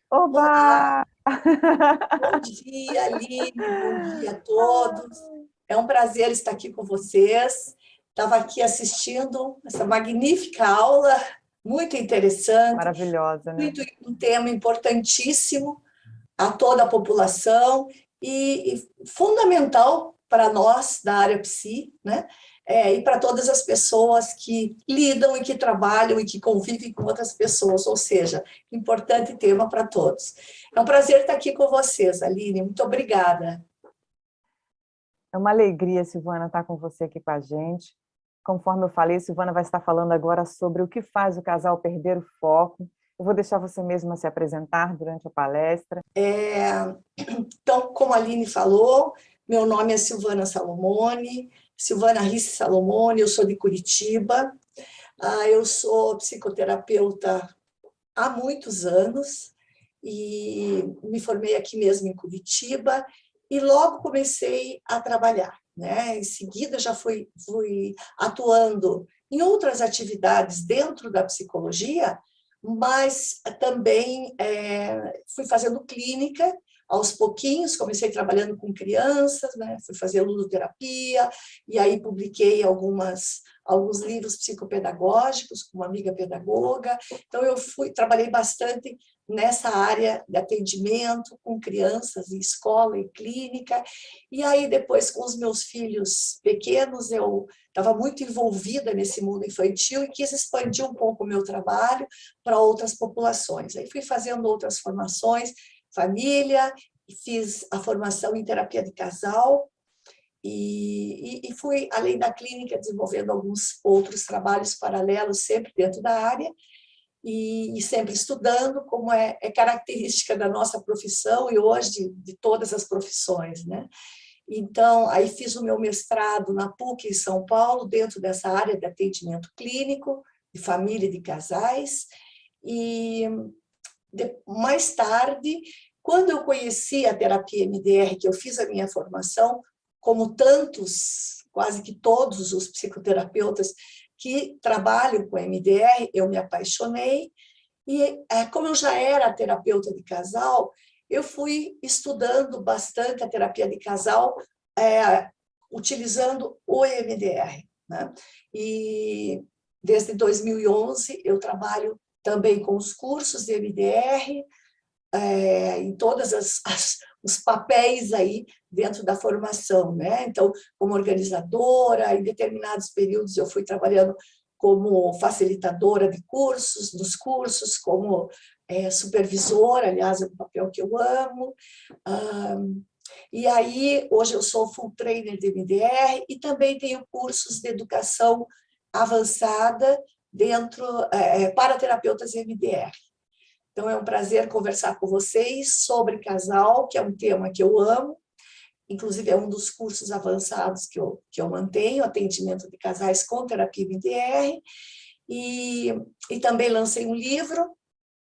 Oba! Bom dia, Aline, bom dia a todos. É um prazer estar aqui com vocês. Estava aqui assistindo essa magnífica aula, muito interessante, Maravilhosa, né? muito um tema importantíssimo a toda a população e fundamental para nós da área psi, né? E para todas as pessoas que lidam e que trabalham e que convivem com outras pessoas, ou seja, importante tema para todos. É um prazer estar aqui com vocês, Aline, muito obrigada. É uma alegria, Silvana, estar com você aqui com a gente. Conforme eu falei, Silvana vai estar falando agora sobre o que faz o casal perder o foco. Eu vou deixar você mesma se apresentar durante a palestra. Então, como a Aline falou, meu nome é Silvana Salomone, Silvana Risse Salomone, eu sou de Curitiba. Eu sou psicoterapeuta há muitos anos e me formei aqui mesmo em Curitiba e logo comecei a trabalhar, né? Em seguida já fui atuando em outras atividades dentro da psicologia, mas também fui fazendo clínica aos pouquinhos, comecei trabalhando com crianças, né? Fui fazer ludoterapia e aí publiquei alguns livros psicopedagógicos com uma amiga pedagoga. Então eu trabalhei bastante nessa área de atendimento com crianças em escola e clínica. E aí depois com os meus filhos pequenos eu estava muito envolvida nesse mundo infantil e quis expandir um pouco o meu trabalho para outras populações. Aí fui fazendo outras formações, família, fiz a formação em terapia de casal, e fui, além da clínica, desenvolvendo alguns outros trabalhos paralelos, sempre dentro da área, e sempre estudando, como é característica da nossa profissão e hoje de todas as profissões, né? Então, aí fiz o meu mestrado na PUC em São Paulo, dentro dessa área de atendimento clínico, de família e de casais, e mais tarde, quando eu conheci a terapia MDR, que eu fiz a minha formação, como tantos, quase que todos os psicoterapeutas que trabalham com MDR, eu me apaixonei, e como eu já era terapeuta de casal, eu fui estudando bastante a terapia de casal, utilizando o EMDR, né? E desde 2011 eu trabalho também com os cursos de EMDR, em todas os papéis aí dentro da formação, né? Então, como organizadora, em determinados períodos eu fui trabalhando como facilitadora de cursos, dos cursos, como supervisora, aliás, é um papel que eu amo. E aí, hoje eu sou full trainer de MDR e também tenho cursos de educação avançada dentro para terapeutas MDR. Então, é um prazer conversar com vocês sobre casal, que é um tema que eu amo. Inclusive, é um dos cursos avançados que eu mantenho, atendimento de casais com terapia MDR. E também lancei um livro,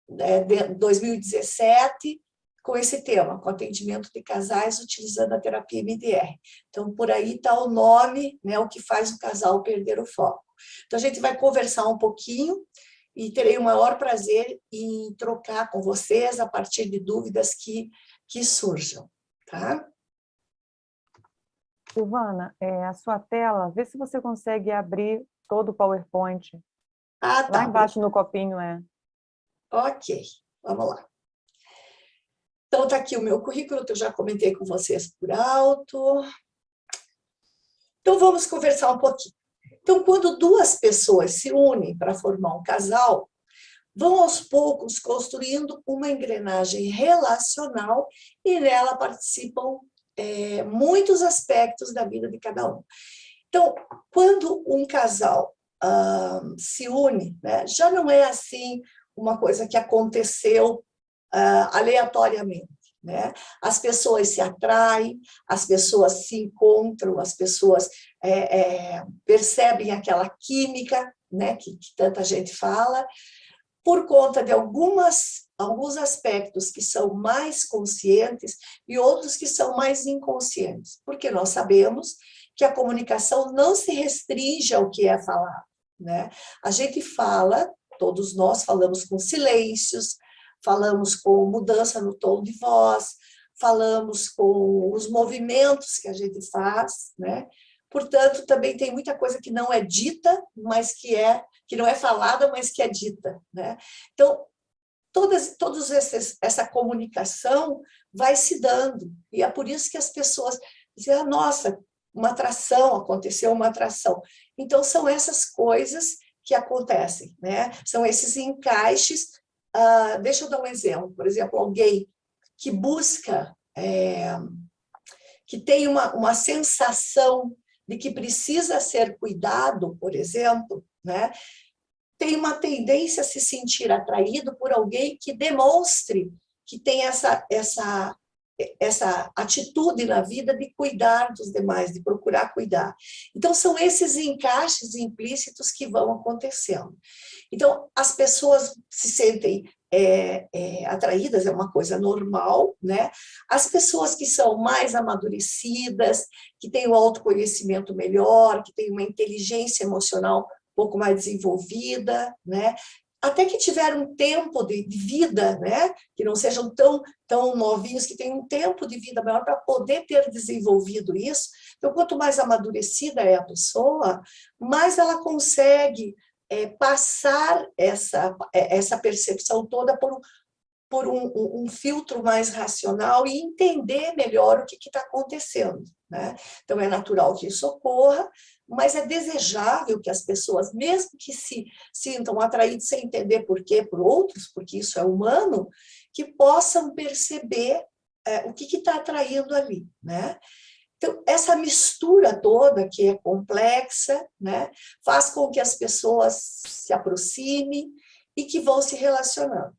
de 2017, com esse tema, com atendimento de casais utilizando a terapia MDR. Então, por aí está o nome, né, o que faz o casal perder o foco. Então, a gente vai conversar um pouquinho e terei o maior prazer em trocar com vocês a partir de dúvidas que surjam, tá? Silvana, a sua tela, vê se você consegue abrir todo o PowerPoint. Lá Tá. embaixo no copinho é. Ok, vamos lá. Então, está aqui o meu currículo, que eu já comentei com vocês por alto. Então, vamos conversar um pouquinho. Então, quando duas pessoas se unem para formar um casal, vão aos poucos construindo uma engrenagem relacional e nela participam muitos aspectos da vida de cada um. Então, quando um casal se une, né, já não é assim uma coisa que aconteceu aleatoriamente. Né? As pessoas se atraem, as pessoas se encontram, as pessoas percebem aquela química, né, que tanta gente fala, por conta de alguns aspectos que são mais conscientes e outros que são mais inconscientes, porque nós sabemos que a comunicação não se restringe ao que é falado, né? A gente fala, todos nós falamos com silêncios, falamos com mudança no tom de voz, falamos com os movimentos que a gente faz, né? Portanto, também tem muita coisa que não é dita, mas que não é falada, mas que é dita, né? Então, essa comunicação vai se dando, e é por isso que as pessoas dizem, ah, nossa, uma atração, aconteceu uma atração. Então, são essas coisas que acontecem, né? São esses encaixes. Deixa eu dar um exemplo. Por exemplo, alguém que busca, que tem uma sensação de que precisa ser cuidado, por exemplo, né? Tem uma tendência a se sentir atraído por alguém que demonstre que tem essa atitude na vida de cuidar dos demais, de procurar cuidar. Então, são esses encaixes implícitos que vão acontecendo. Então, as pessoas se sentem atraídas, é uma coisa normal, né? As pessoas que são mais amadurecidas, que têm o autoconhecimento melhor, que têm uma inteligência emocional um pouco mais desenvolvida, né? Até que tiveram um tempo de vida, né? Que não sejam tão novinhos, que tenham um tempo de vida maior para poder ter desenvolvido isso. Então, quanto mais amadurecida é a pessoa, mais ela consegue passar essa percepção toda por um filtro mais racional e entender melhor o que está acontecendo, né? Então, é natural que isso ocorra, mas é desejável que as pessoas, mesmo que se sintam atraídas sem entender por quê, por outros, porque isso é humano, que possam perceber o que está atraindo ali, né? Então, essa mistura toda, que é complexa, né, faz com que as pessoas se aproximem e que vão se relacionando.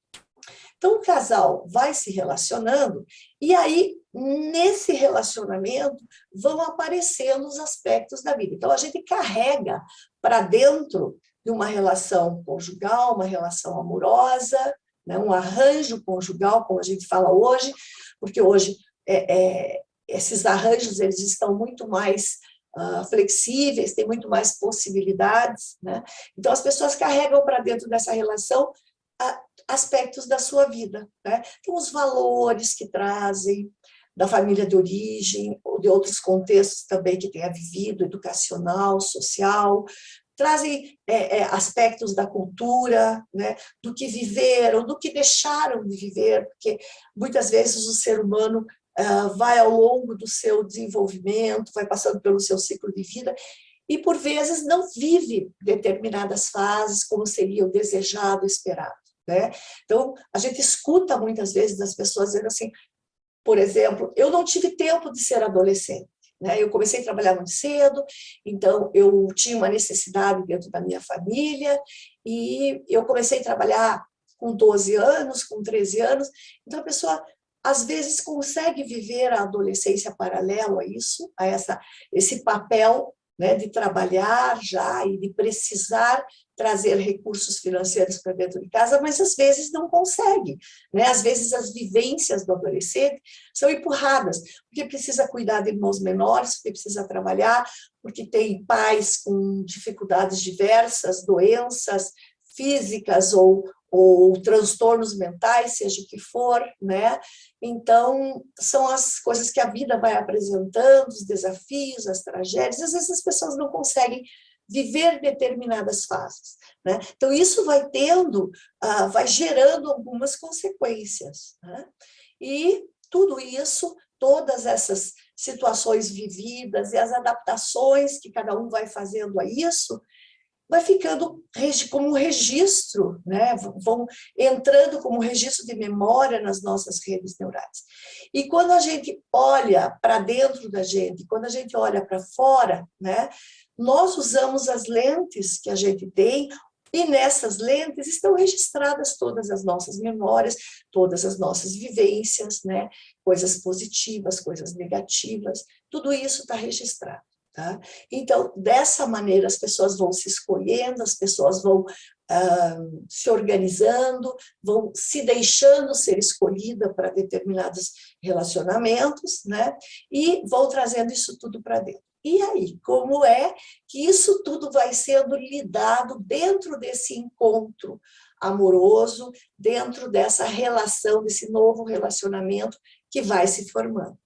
Então, o casal vai se relacionando e aí, nesse relacionamento, vão aparecendo os aspectos da vida. Então, a gente carrega para dentro de uma relação conjugal, uma relação amorosa, né, um arranjo conjugal, como a gente fala hoje, porque hoje esses arranjos eles estão muito mais flexíveis, têm muito mais possibilidades, né? Então, as pessoas carregam para dentro dessa relação aspectos da sua vida, né? Então, os valores que trazem da família de origem, ou de outros contextos também que tenha vivido, educacional, social, trazem aspectos da cultura, né? Do que viveram, do que deixaram de viver, porque muitas vezes o ser humano vai ao longo do seu desenvolvimento, vai passando pelo seu ciclo de vida, e por vezes não vive determinadas fases como seria o desejado, esperado, né? Então, a gente escuta muitas vezes das pessoas dizendo assim, por exemplo, eu não tive tempo de ser adolescente, né? Eu comecei a trabalhar muito cedo, então eu tinha uma necessidade dentro da minha família, e eu comecei a trabalhar com 12 anos, com 13 anos, então a pessoa às vezes consegue viver a adolescência paralelo a isso, a esse papel, né, de trabalhar já e de precisar trazer recursos financeiros para dentro de casa, mas às vezes não consegue, né? Às vezes as vivências do adolescente são empurradas, porque precisa cuidar de irmãos menores, porque precisa trabalhar, porque tem pais com dificuldades diversas, doenças físicas ou transtornos mentais, seja o que for, né? Então, são as coisas que a vida vai apresentando, os desafios, as tragédias, às vezes as pessoas não conseguem viver determinadas fases, né? Então, isso vai vai gerando algumas consequências, né? E tudo isso, todas essas situações vividas e as adaptações que cada um vai fazendo a isso, vai ficando como um registro, né? Vão entrando como registro de memória nas nossas redes neurais. E quando a gente olha para dentro da gente, quando a gente olha para fora, né? Nós usamos as lentes que a gente tem, e nessas lentes estão registradas todas as nossas memórias, todas as nossas vivências, né? Coisas positivas, coisas negativas, tudo isso está registrado. Tá? Então, dessa maneira, as pessoas vão se escolhendo, as pessoas vão se organizando, vão se deixando ser escolhida para determinados relacionamentos, né? E vão trazendo isso tudo para dentro. E aí, como é que isso tudo vai sendo lidado dentro desse encontro amoroso, dentro dessa relação, desse novo relacionamento que vai se formando.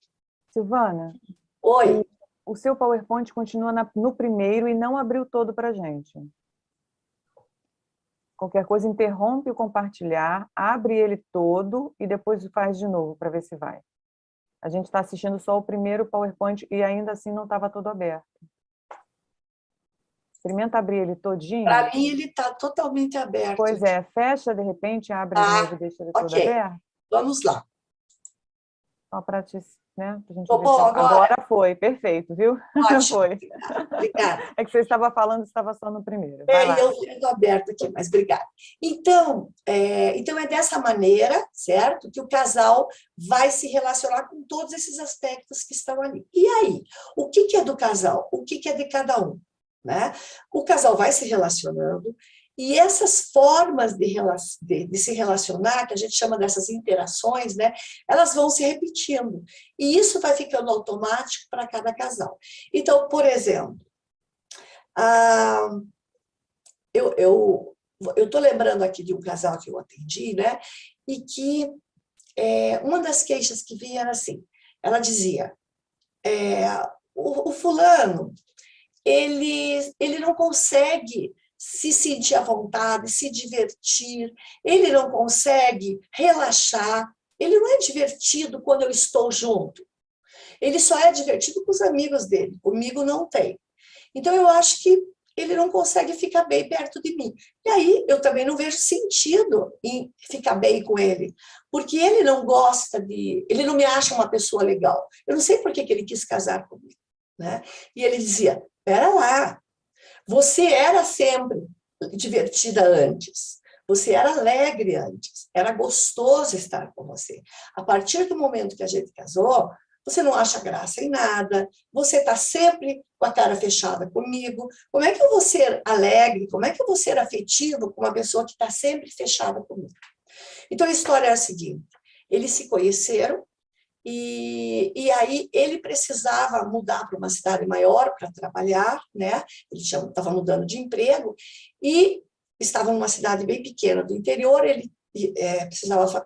Silvana, Oi. o seu PowerPoint continua no primeiro e não abriu todo para a gente. Qualquer coisa, interrompe o compartilhar, abre ele todo e depois faz de novo para ver se vai. A gente está assistindo só o primeiro PowerPoint e ainda assim não estava todo aberto. Experimenta abrir ele todinho. Para mim, ele está totalmente aberto. Pois é, fecha de repente, abre de novo e deixa ele todo aberto. Vamos lá. Só para te, né, pra gente Tô ver bom se... agora? Agora foi, perfeito, viu? Ótimo. Foi. Obrigada. É que você estava falando, estava só no primeiro. Vai lá. Eu vendo aberto aqui, mas obrigada. Então é dessa maneira, certo? Que o casal vai se relacionar com todos esses aspectos que estão ali. E aí, o que é do casal? O que é de cada um? Né? O casal vai se relacionando e essas formas de se relacionar, que a gente chama dessas interações, né? Elas vão se repetindo. E isso vai ficando automático para cada casal. Então, por exemplo, eu estou lembrando aqui de um casal que eu atendi, né? E que uma das queixas que vinha era assim, ela dizia, o fulano, ele não consegue se sentir à vontade, se divertir, ele não consegue relaxar, ele não é divertido quando eu estou junto, ele só é divertido com os amigos dele, comigo não tem. Então, eu acho que ele não consegue ficar bem perto de mim. E aí, eu também não vejo sentido em ficar bem com ele, porque ele não gosta ele não me acha uma pessoa legal. Eu não sei por que ele quis casar comigo, né? E ele dizia, espera lá, você era sempre divertida antes, você era alegre antes, era gostoso estar com você. A partir do momento que a gente casou, você não acha graça em nada, você está sempre com a cara fechada comigo. Como é que eu vou ser alegre, como é que eu vou ser afetivo com uma pessoa que está sempre fechada comigo? Então, a história é a seguinte, eles se conheceram e aí ele precisava mudar para uma cidade maior para trabalhar, né? Ele estava mudando de emprego e estava numa cidade bem pequena do interior, ele precisava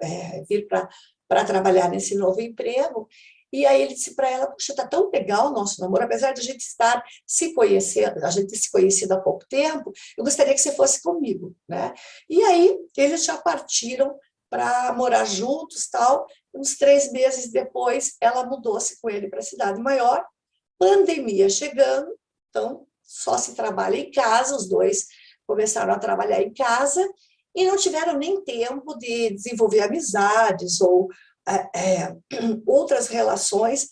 vir para trabalhar nesse novo emprego. E aí ele disse para ela, puxa, tá tão legal o nosso namoro, apesar de a gente estar se conhecendo, a gente ter se conhecido há pouco tempo, eu gostaria que você fosse comigo, né? E aí eles já partiram para morar juntos, tal. Uns 3 meses depois, ela mudou-se com ele para a cidade maior, pandemia chegando, então só se trabalha em casa, os dois começaram a trabalhar em casa e não tiveram nem tempo de desenvolver amizades ou outras relações,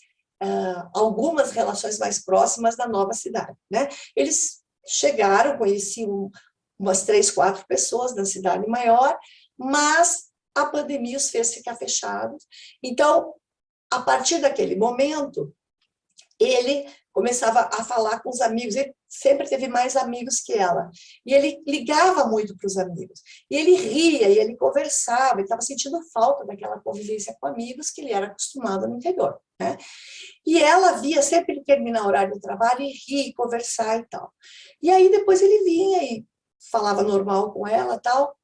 algumas relações mais próximas da nova cidade, né? Eles chegaram, conheciam umas 3, 4 pessoas na cidade maior, mas a pandemia os fez ficar fechados. Então, a partir daquele momento, ele começava a falar com os amigos, ele sempre teve mais amigos que ela, e ele ligava muito para os amigos, e ele ria, e ele conversava, ele estava sentindo falta daquela convivência com amigos que ele era acostumado no interior, né? E ela via sempre ele terminar o horário do trabalho e rir, e conversar e tal. E aí depois ele vinha e falava normal com ela e tal,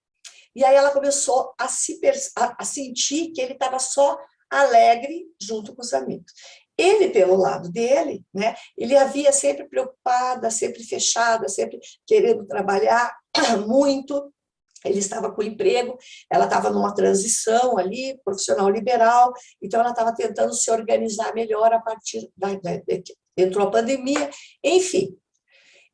e aí ela começou a sentir que ele estava só alegre junto com os amigos. Ele, pelo lado dele, né, ele havia sempre preocupada, sempre fechada, sempre querendo trabalhar muito. Ele estava com emprego, ela estava numa transição ali, profissional liberal, então ela estava tentando se organizar melhor a partir entrou a pandemia, enfim.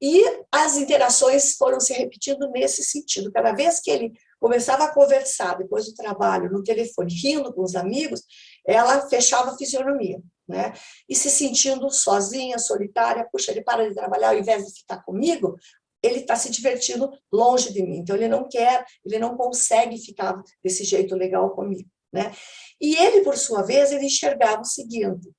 E as interações foram se repetindo nesse sentido. Cada vez que ele começava a conversar, depois do trabalho, no telefone, rindo com os amigos, ela fechava a fisionomia, né? E se sentindo sozinha, solitária, puxa, ele para de trabalhar, ao invés de ficar comigo, ele está se divertindo longe de mim, então ele não quer, ele não consegue ficar desse jeito legal comigo, né? E ele, por sua vez, ele enxergava o seguinte,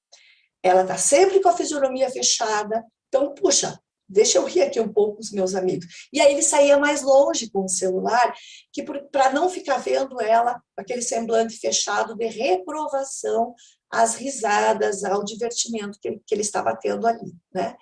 ela está sempre com a fisionomia fechada, então, puxa, deixa eu rir aqui um pouco com os meus amigos. E aí ele saía mais longe com o celular, que para não ficar vendo ela, aquele semblante fechado de reprovação às risadas, ao divertimento que ele estava tendo ali, né?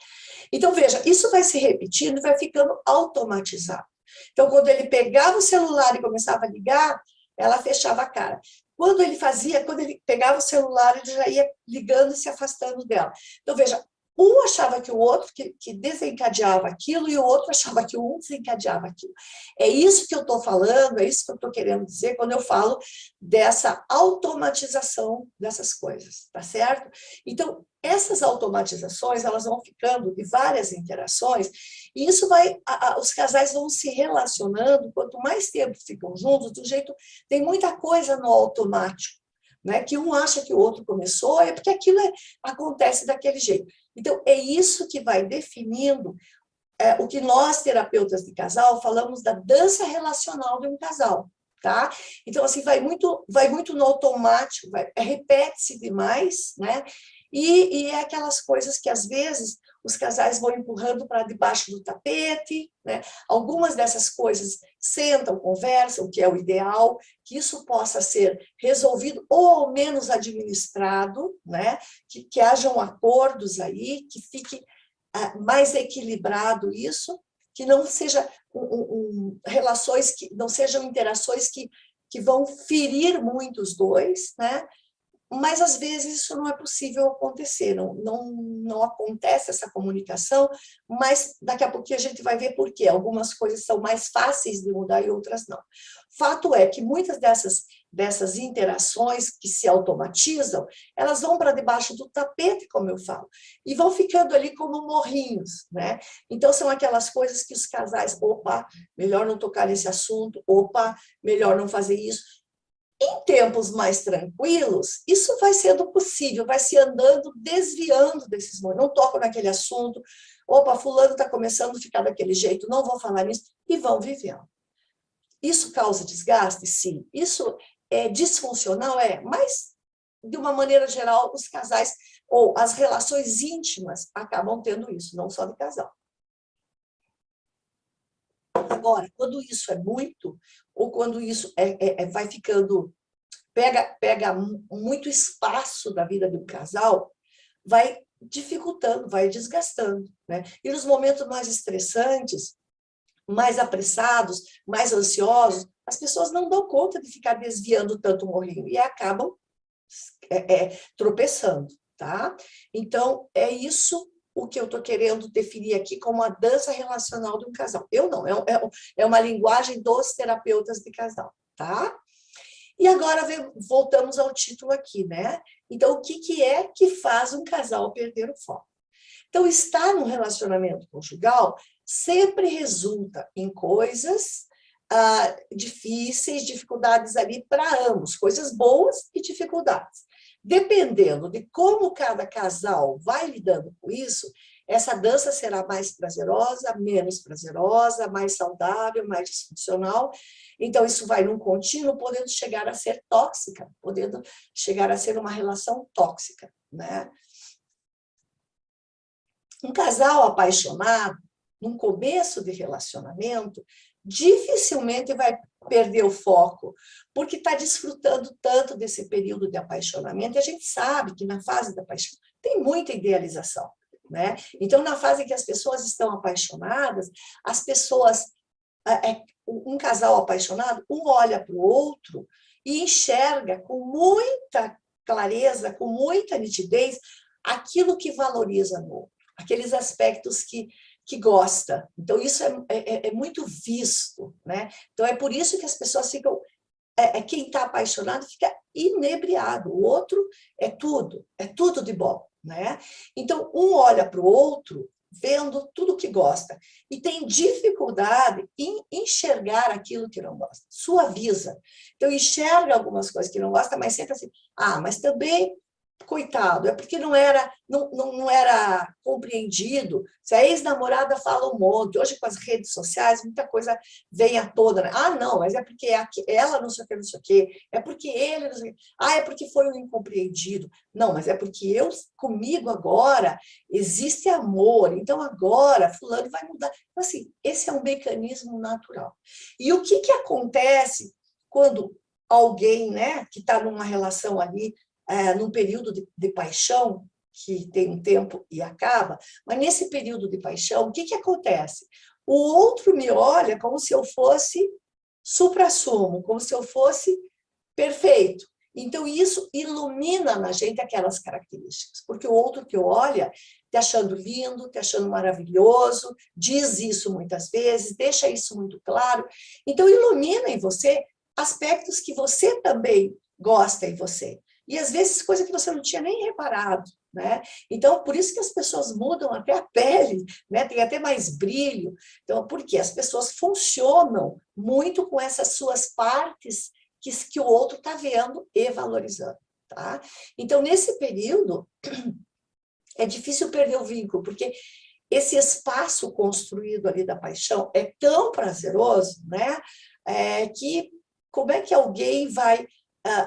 Então, veja, isso vai se repetindo e vai ficando automatizado. Então, quando ele pegava o celular e começava a ligar, ela fechava a cara. Quando ele pegava o celular, ele já ia ligando e se afastando dela. Então, veja, um achava que o outro que desencadeava aquilo e o outro achava que um desencadeava aquilo. É isso que eu estou falando, é isso que eu estou querendo dizer quando eu falo dessa automatização dessas coisas, tá certo? Então, essas automatizações, elas vão ficando de várias interações, e isso os casais vão se relacionando, quanto mais tempo ficam juntos, do jeito, tem muita coisa no automático, né? Que um acha que o outro começou, é porque aquilo acontece daquele jeito. Então, é isso que vai definindo o que nós, terapeutas de casal, falamos da dança relacional de um casal, tá? Então, assim, vai muito no automático, repete-se demais, né? E é aquelas coisas que, às vezes, os casais vão empurrando para debaixo do tapete, né? Algumas dessas coisas sentam, conversam, que é o ideal, que isso possa ser resolvido ou ao menos administrado, né? Que hajam acordos aí, que fique mais equilibrado isso, que não seja relações, que não sejam interações que vão ferir muito os dois, né? Mas, às vezes, isso não é possível acontecer, não acontece essa comunicação, mas daqui a pouquinho a gente vai ver por quê. Algumas coisas são mais fáceis de mudar e outras não. Fato é que muitas dessas interações que se automatizam, elas vão para debaixo do tapete, como eu falo, e vão ficando ali como morrinhos, né? Então, são aquelas coisas que os casais, opa, melhor não tocar nesse assunto, opa, melhor não fazer isso. Em tempos mais tranquilos, isso vai sendo possível, vai se andando, desviando desses momentos. Não toco naquele assunto, opa, fulano está começando a ficar daquele jeito, não vou falar nisso, e vão vivendo. Isso causa desgaste? Sim. Isso é disfuncional? É. Mas, de uma maneira geral, os casais, ou as relações íntimas, acabam tendo isso, não só de casal. Agora, quando isso é muito, ou quando isso vai ficando, pega muito espaço da vida de um casal, vai dificultando, vai desgastando, né? E nos momentos mais estressantes, mais apressados, mais ansiosos, as pessoas não dão conta de ficar desviando tanto o morrinho e acabam tropeçando, tá? Então, é isso o que eu estou querendo definir aqui como a dança relacional de um casal. Eu não, é uma linguagem dos terapeutas de casal, tá? E agora voltamos ao título aqui, né? Então, o que é que faz um casal perder o foco? Então, estar num relacionamento conjugal sempre resulta em coisas difíceis, dificuldades ali para ambos, coisas boas e dificuldades. Dependendo de como cada casal vai lidando com isso, essa dança será mais prazerosa, menos prazerosa, mais saudável, mais disfuncional. Então, isso vai num contínuo, podendo chegar a ser tóxica, podendo chegar a ser uma relação tóxica, né? Um casal apaixonado, num começo de relacionamento, dificilmente vai perder o foco, porque está desfrutando tanto desse período de apaixonamento, e a gente sabe que na fase da paixão tem muita idealização, né? Então, na fase em que as pessoas estão apaixonadas, as pessoas, um casal apaixonado, um olha para o outro e enxerga com muita clareza, com muita nitidez, aquilo que valoriza no outro, aqueles aspectos que gosta. Então, isso é muito visto, né? Então, é por isso que as pessoas ficam... quem está apaixonado fica inebriado. O outro é tudo de bom, né? Então, um olha para o outro vendo tudo que gosta e tem dificuldade em enxergar aquilo que não gosta. Suaviza. Então, enxerga algumas coisas que não gosta, mas sempre assim, mas também... Coitado, é porque não era compreendido. Se a ex-namorada fala um monte, hoje com as redes sociais, muita coisa vem à tona, né? Não, mas é porque ela não sei o que, é porque ele não sei o que, é porque foi um incompreendido. Não, mas é porque comigo agora existe amor, então agora fulano vai mudar. Então, assim, esse é um mecanismo natural. E o que acontece quando alguém, né, que está numa relação ali, num período de paixão, que tem um tempo e acaba, mas nesse período de paixão, o que acontece? o outro me olha como se eu fosse suprassumo, como se eu fosse perfeito. Então, isso ilumina na gente aquelas características, porque o outro que olha, te achando lindo, te achando maravilhoso, diz isso muitas vezes, deixa isso muito claro. Então, ilumina em você aspectos que você também gosta em você. E, às vezes, coisa que você não tinha nem reparado, né? Então, por isso que as pessoas mudam até a pele, né? Tem até mais brilho. Então, porque as pessoas funcionam muito com essas suas partes que o outro está vendo e valorizando. Tá? Então, nesse período, é difícil perder o vínculo, porque esse espaço construído ali da paixão é tão prazeroso, né? Que como é que alguém vai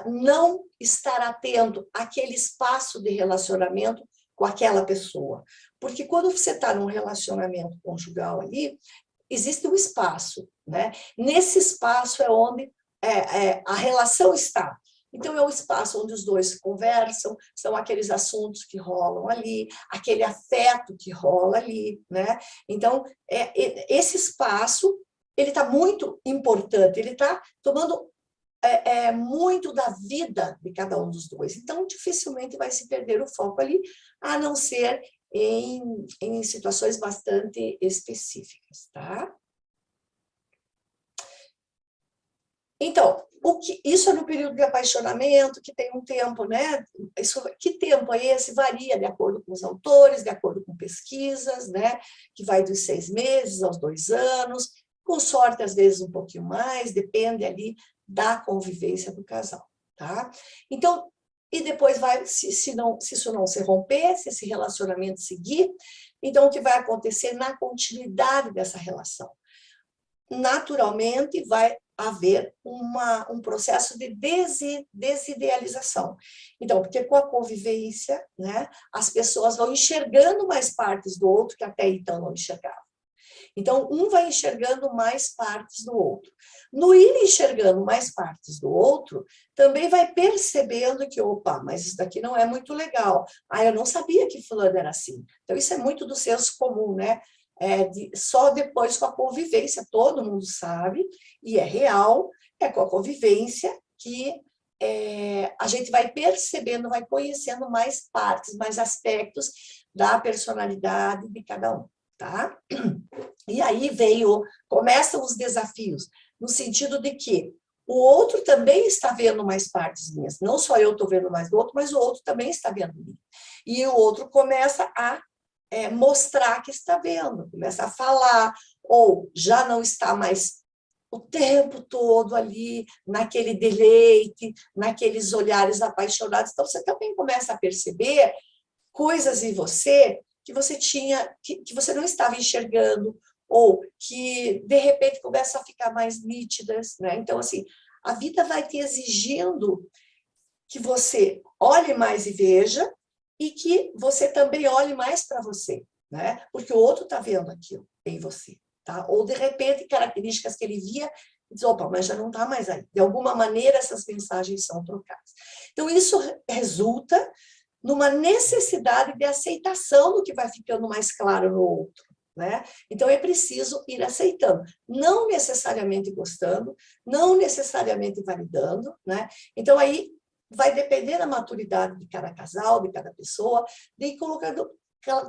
não estar atento àquele espaço de relacionamento com aquela pessoa? Porque quando você está num relacionamento conjugal ali, existe um espaço, né? Nesse espaço é onde a relação está. Então, é o espaço onde os dois conversam, são aqueles assuntos que rolam ali, aquele afeto que rola ali, né? Então, esse espaço, ele está muito importante, ele está tomando muito da vida de cada um dos dois. Então, dificilmente vai se perder o foco ali, a não ser em situações bastante específicas, tá? Então, isso é no período de apaixonamento, que tem um tempo, né? Que tempo é esse? Varia de acordo com os autores, de acordo com pesquisas, né? Que vai dos 6 meses aos 2 anos, com sorte, às vezes, um pouquinho mais, depende ali da convivência do casal, tá? Então, e depois vai, se isso não se romper, se esse relacionamento seguir, então o que vai acontecer na continuidade dessa relação? Naturalmente vai haver um processo de desidealização. Então, porque com a convivência, né, as pessoas vão enxergando mais partes do outro que até então não enxergavam. Então, um vai enxergando mais partes do outro. No ir enxergando mais partes do outro, também vai percebendo que, opa, mas isso daqui não é muito legal. Ah, eu não sabia que fulano era assim. Então, isso é muito do senso comum, né? Só depois com a convivência, todo mundo sabe, e é real, é com a convivência que a gente vai percebendo, vai conhecendo mais partes, mais aspectos da personalidade de cada um, tá? E aí começam os desafios, no sentido de que o outro também está vendo mais partes minhas, não só eu estou vendo mais do outro, mas o outro também está vendo mim. E o outro começa a mostrar que está vendo, começa a falar, ou já não está mais o tempo todo ali, naquele deleite, naqueles olhares apaixonados. Então, você também começa a perceber coisas em você que você tinha, que você não estava enxergando, ou que, de repente, começam a ficar mais nítidas, né? Então, assim, a vida vai te exigindo que você olhe mais e veja, e que você também olhe mais para você, né? Porque o outro está vendo aquilo em você, tá? Ou, de repente, características que ele via, diz, opa, mas já não está mais aí. De alguma maneira, essas mensagens são trocadas. Então, isso resulta numa necessidade de aceitação do que vai ficando mais claro no outro, né? Então, é preciso ir aceitando, não necessariamente gostando, não necessariamente validando, né? Então, aí vai depender da maturidade de cada casal, de cada pessoa, de ir colocando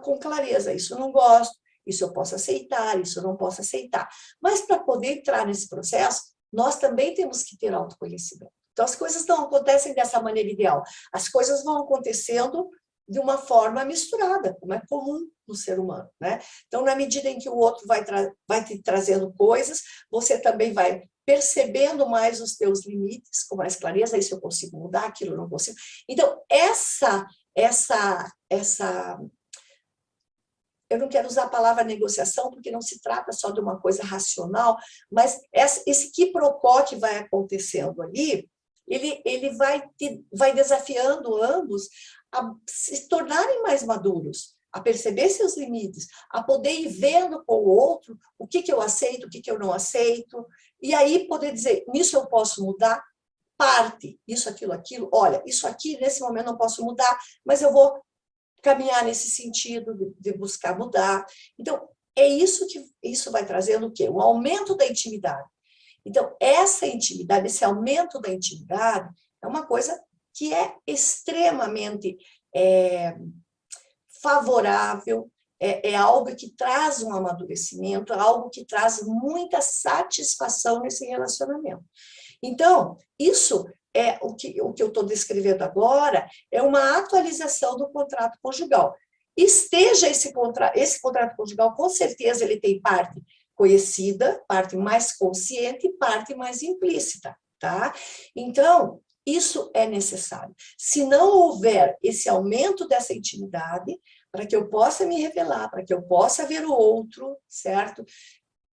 com clareza, isso eu não gosto, isso eu posso aceitar, isso eu não posso aceitar. Mas, para poder entrar nesse processo, nós também temos que ter autoconhecimento. Então, as coisas não acontecem dessa maneira ideal. As coisas vão acontecendo de uma forma misturada, como é comum no ser humano, né? Então, na medida em que o outro vai te trazendo coisas, você também vai percebendo mais os teus limites, com mais clareza, isso eu consigo mudar, aquilo eu não consigo. Então, eu não quero usar a palavra negociação, porque não se trata só de uma coisa racional, mas esse quiprocó que vai acontecendo ali, ele vai desafiando ambos a se tornarem mais maduros, a perceber seus limites, a poder ir vendo com o outro o que eu aceito, o que eu não aceito, e aí poder dizer, nisso eu posso mudar, parte, isso, aquilo, olha, isso aqui, nesse momento não posso mudar, mas eu vou caminhar nesse sentido de buscar mudar. Então, é isso que isso vai trazendo o quê? Um aumento da intimidade. Então, essa intimidade, esse aumento da intimidade, é uma coisa que é extremamente favorável, é algo que traz um amadurecimento, é algo que traz muita satisfação nesse relacionamento. Então, isso é o que eu estou descrevendo agora, é uma atualização do contrato conjugal. Esteja esse contrato conjugal, com certeza ele tem parte conhecida, parte mais consciente e parte mais implícita, tá? Então, isso é necessário. Se não houver esse aumento dessa intimidade, para que eu possa me revelar, para que eu possa ver o outro, certo?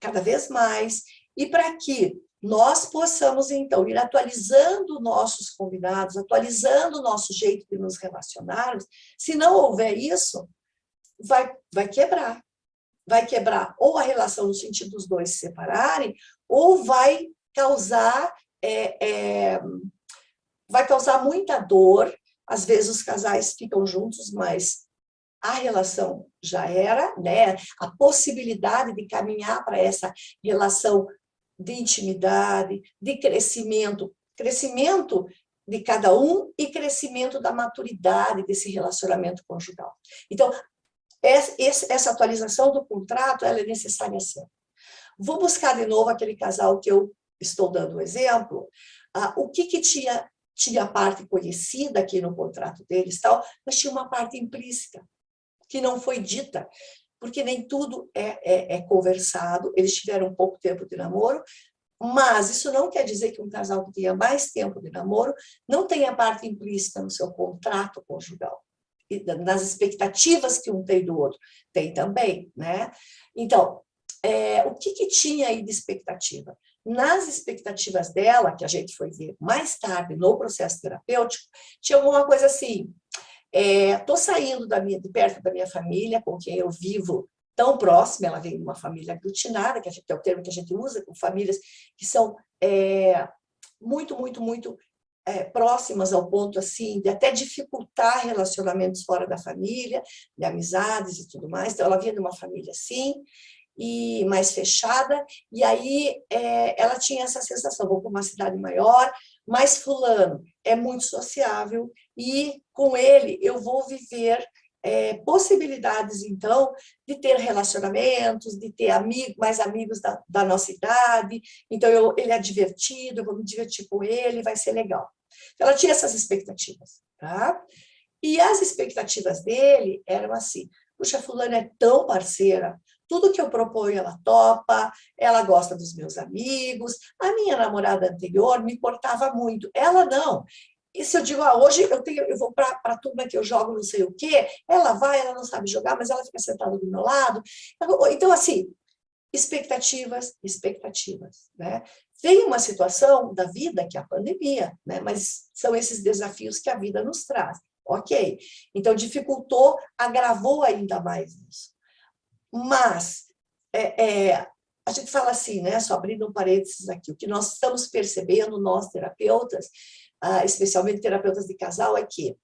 Cada vez mais, e para que nós possamos, então, ir atualizando nossos convidados, atualizando o nosso jeito de nos relacionarmos. Se não houver isso, vai quebrar. Vai quebrar ou a relação no sentido dos dois se separarem, ou vai causar muita dor. Às vezes os casais ficam juntos, mas a relação já era, né? A possibilidade de caminhar para essa relação de intimidade, de crescimento de cada um e crescimento da maturidade desse relacionamento conjugal. Então, essa atualização do contrato, ela é necessária sempre. Vou buscar de novo aquele casal que eu estou dando o exemplo. O que tinha parte conhecida aqui no contrato deles, tal, mas tinha uma parte implícita, que não foi dita, porque nem tudo é conversado. Eles tiveram pouco tempo de namoro, mas isso não quer dizer que um casal que tenha mais tempo de namoro não tenha parte implícita no seu contrato conjugal, nas expectativas que um tem do outro. Tem também, né? Então, o que tinha aí de expectativa? Nas expectativas dela, que a gente foi ver mais tarde no processo terapêutico, tinha alguma coisa assim: estou saindo de perto da minha família, com quem eu vivo tão próxima. Ela vem de uma família aglutinada, que é o termo que a gente usa, com famílias que são muito, muito, muito próximas, ao ponto assim de até dificultar relacionamentos fora da família, de amizades e tudo mais. Então, ela vinha de uma família assim, e mais fechada, e aí ela tinha essa sensação: vou para uma cidade maior, mas fulano é muito sociável, e com ele eu vou viver possibilidades, então, de ter relacionamentos, de ter mais amigos da nossa idade. Então, ele é divertido, eu vou me divertir com ele, vai ser legal. Então, ela tinha essas expectativas, tá? E as expectativas dele eram assim: puxa, fulano é tão parceira, tudo que eu proponho ela topa, ela gosta dos meus amigos, a minha namorada anterior me importava muito, ela não. E se eu digo, hoje eu vou para a turma que eu jogo não sei o quê, ela não sabe jogar, mas ela fica sentada do meu lado. Então, assim, expectativas, né? Vem uma situação da vida, que é a pandemia, né? Mas são esses desafios que a vida nos traz. Ok. Então, dificultou, agravou ainda mais isso. Mas a gente fala assim, né? Só abrindo um parênteses aqui, o que nós estamos percebendo, nós terapeutas, especialmente terapeutas de casal, é que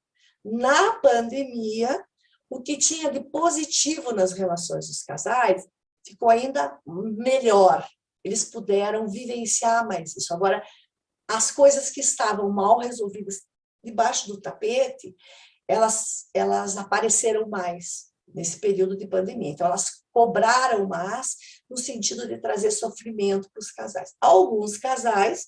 na pandemia, o que tinha de positivo nas relações dos casais ficou ainda melhor. Eles puderam vivenciar mais isso. Agora, as coisas que estavam mal resolvidas debaixo do tapete, elas apareceram mais nesse período de pandemia. Então, elas cobraram mais no sentido de trazer sofrimento para os casais. Alguns casais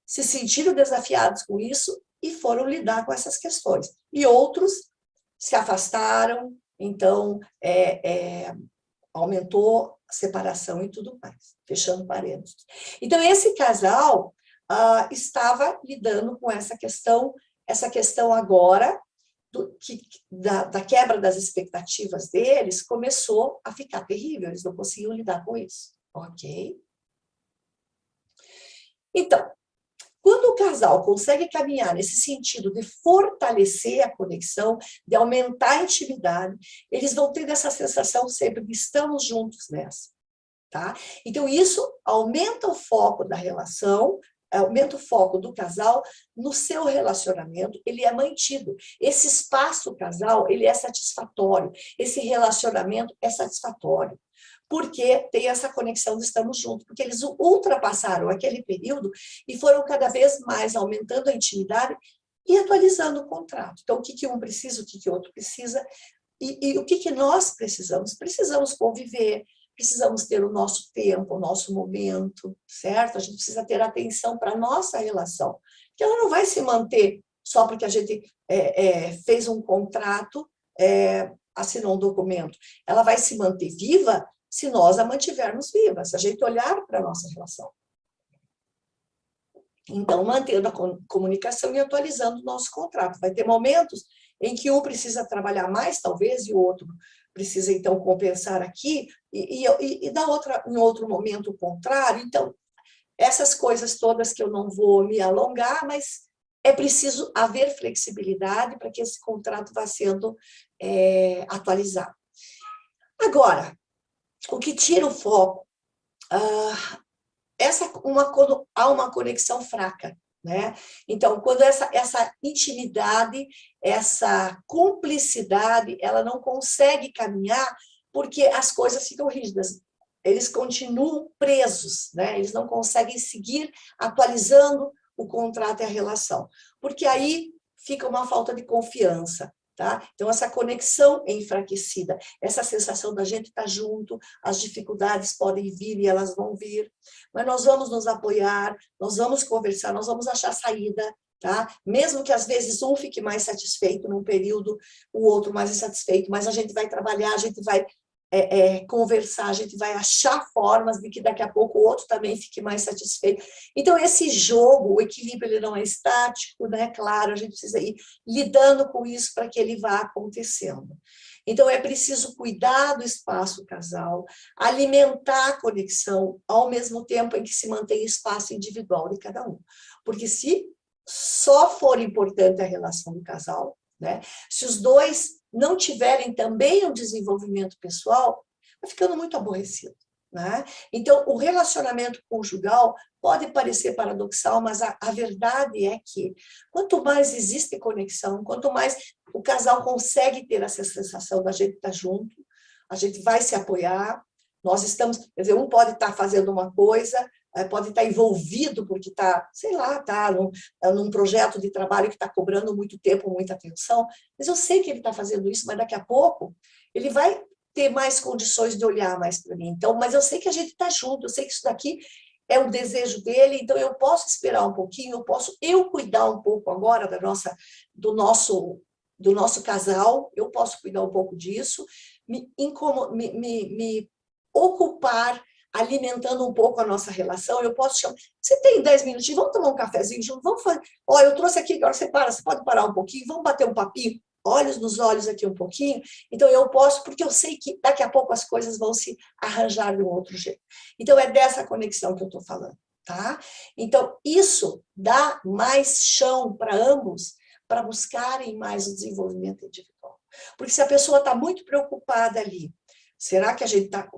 se sentiram desafiados com isso e foram lidar com essas questões. E outros se afastaram, então aumentou a separação e tudo mais, fechando parênteses. Então, esse casal estava lidando com essa questão agora, da quebra das expectativas deles, começou a ficar terrível, eles não conseguiam lidar com isso, ok? Então, quando o casal consegue caminhar nesse sentido de fortalecer a conexão, de aumentar a intimidade, eles vão ter essa sensação sempre de estamos juntos nessa, tá? Então, isso aumenta o foco da relação, aumenta o foco do casal no seu relacionamento, ele é mantido. Esse espaço casal, ele é satisfatório, esse relacionamento é satisfatório. porque tem essa conexão do estamos juntos, porque eles ultrapassaram aquele período e foram cada vez mais aumentando a intimidade e atualizando o contrato. Então, o que um precisa, o que o outro precisa, e o que nós precisamos? Precisamos conviver, precisamos ter o nosso tempo, o nosso momento, certo? A gente precisa ter atenção para a nossa relação, que ela não vai se manter só porque a gente fez um contrato, assinou um documento. Ela vai se manter viva se nós a mantivermos viva, se a gente olhar para a nossa relação. Então, mantendo a comunicação e atualizando o nosso contrato. Vai ter momentos em que um precisa trabalhar mais, talvez, e o outro precisa, então, compensar aqui, e em outro momento, o contrário. Então, essas coisas todas que eu não vou me alongar, mas é preciso haver flexibilidade para que esse contrato vá sendo atualizado. Agora, o que tira o foco, há uma conexão fraca, né? Então, quando essa intimidade, essa cumplicidade, ela não consegue caminhar porque as coisas ficam rígidas, eles continuam presos, né? Eles não conseguem seguir atualizando o contrato e a relação, porque aí fica uma falta de confiança. Tá? Então, essa conexão é enfraquecida, essa sensação da gente estar junto, as dificuldades podem vir e elas vão vir, mas nós vamos nos apoiar, nós vamos conversar, nós vamos achar saída, tá? Mesmo que às vezes um fique mais satisfeito num período, o outro mais insatisfeito, mas a gente vai trabalhar, a gente vai conversar, a gente vai achar formas de que daqui a pouco o outro também fique mais satisfeito. Então, esse jogo, o equilíbrio, ele não é estático, né? Claro, a gente precisa ir lidando com isso para que ele vá acontecendo. Então, é preciso cuidar do espaço casal, alimentar a conexão, ao mesmo tempo em que se mantém espaço individual de cada um. Porque se só for importante a relação do casal, né? Se os dois não tiverem também um desenvolvimento pessoal, vai ficando muito aborrecido, né? Então, o relacionamento conjugal pode parecer paradoxal, mas a verdade é que quanto mais existe conexão, quanto mais o casal consegue ter essa sensação da gente estar junto, a gente vai se apoiar, nós estamos, quer dizer, um pode estar fazendo uma coisa, pode estar envolvido porque está, sei lá, está num projeto de trabalho que está cobrando muito tempo, muita atenção, mas eu sei que ele está fazendo isso, mas daqui a pouco ele vai ter mais condições de olhar mais para mim. Então, mas eu sei que a gente está junto, eu sei que isso daqui é o desejo dele, então eu posso esperar um pouquinho, eu posso cuidar um pouco agora do nosso casal, eu posso cuidar um pouco disso, me ocupar alimentando um pouco a nossa relação, eu posso chamar, você tem 10 minutinhos, vamos tomar um cafezinho junto, vamos fazer, eu trouxe aqui, agora você pode parar um pouquinho, vamos bater um papinho, olhos nos olhos aqui um pouquinho, então eu posso, porque eu sei que daqui a pouco as coisas vão se arranjar de um outro jeito. Então é dessa conexão que eu estou falando, tá? Então isso dá mais chão para ambos, para buscarem mais o desenvolvimento individual. Porque se a pessoa está muito preocupada ali, será que a gente está...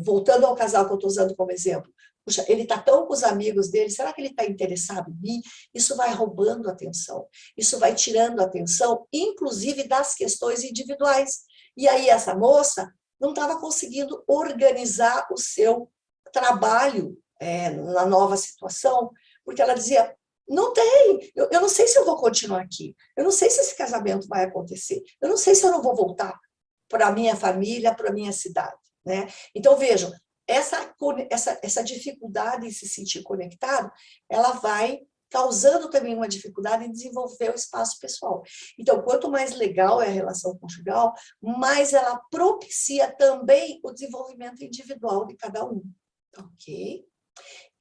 Voltando ao casal que eu estou usando como exemplo, puxa, ele está tão com os amigos dele, será que ele está interessado em mim? Isso vai roubando a atenção, isso vai tirando a atenção, inclusive das questões individuais. E aí essa moça não estava conseguindo organizar o seu trabalho na nova situação, porque ela dizia, não tem, eu não sei se eu vou continuar aqui, eu não sei se esse casamento vai acontecer, eu não sei se eu não vou voltar para a minha família, para a minha cidade. Né? Então, vejam, essa dificuldade em se sentir conectado, ela vai causando também uma dificuldade em desenvolver o espaço pessoal. Então, quanto mais legal é a relação conjugal, mais ela propicia também o desenvolvimento individual de cada um. Ok?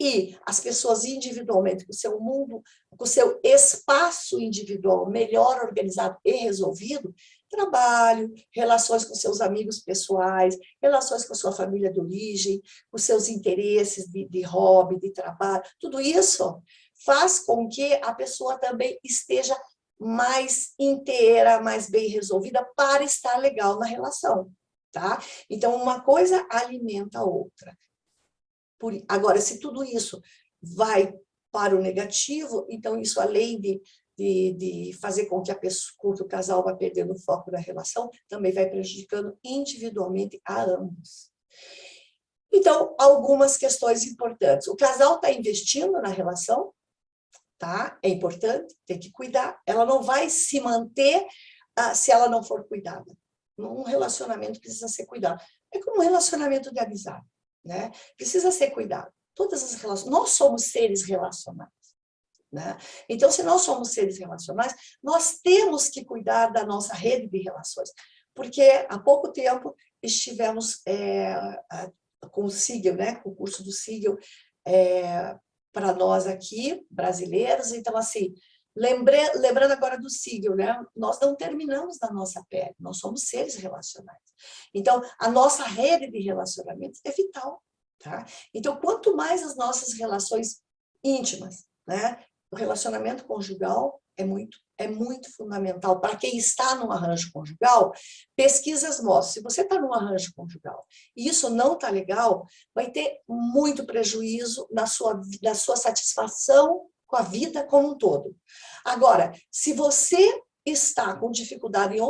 E as pessoas individualmente, com o seu mundo, com o seu espaço individual melhor organizado e resolvido, trabalho, relações com seus amigos pessoais, relações com a sua família de origem, com seus interesses de hobby, de trabalho, tudo isso faz com que a pessoa também esteja mais inteira, mais bem resolvida para estar legal na relação, tá? Então, uma coisa alimenta a outra. Agora, se tudo isso vai para o negativo, então isso, além de fazer com que com que o casal vá perdendo o foco da relação, também vai prejudicando individualmente a ambos. Então, algumas questões importantes. O casal está investindo na relação, tá? É importante, tem que cuidar. Ela não vai se manter se ela não for cuidada. Um relacionamento precisa ser cuidado. É como um relacionamento de amizade, né? Precisa ser cuidado. Todas as relações, nós somos seres relacionais, né? Então, se nós somos seres relacionais, nós temos que cuidar da nossa rede de relações, porque há pouco tempo estivemos com o Siegel, né? Com o curso do Siegel, para nós aqui, brasileiros. Então, assim, lembrando agora do Siegel, né? Nós não terminamos na nossa pele, nós somos seres relacionais. Então, a nossa rede de relacionamentos é vital, tá? Então, quanto mais as nossas relações íntimas, né? O relacionamento conjugal é muito fundamental. Para quem está num arranjo conjugal, pesquisas mostram, se você está num arranjo conjugal e isso não está legal, vai ter muito prejuízo na sua satisfação com a vida como um todo. Agora, se você está com dificuldade em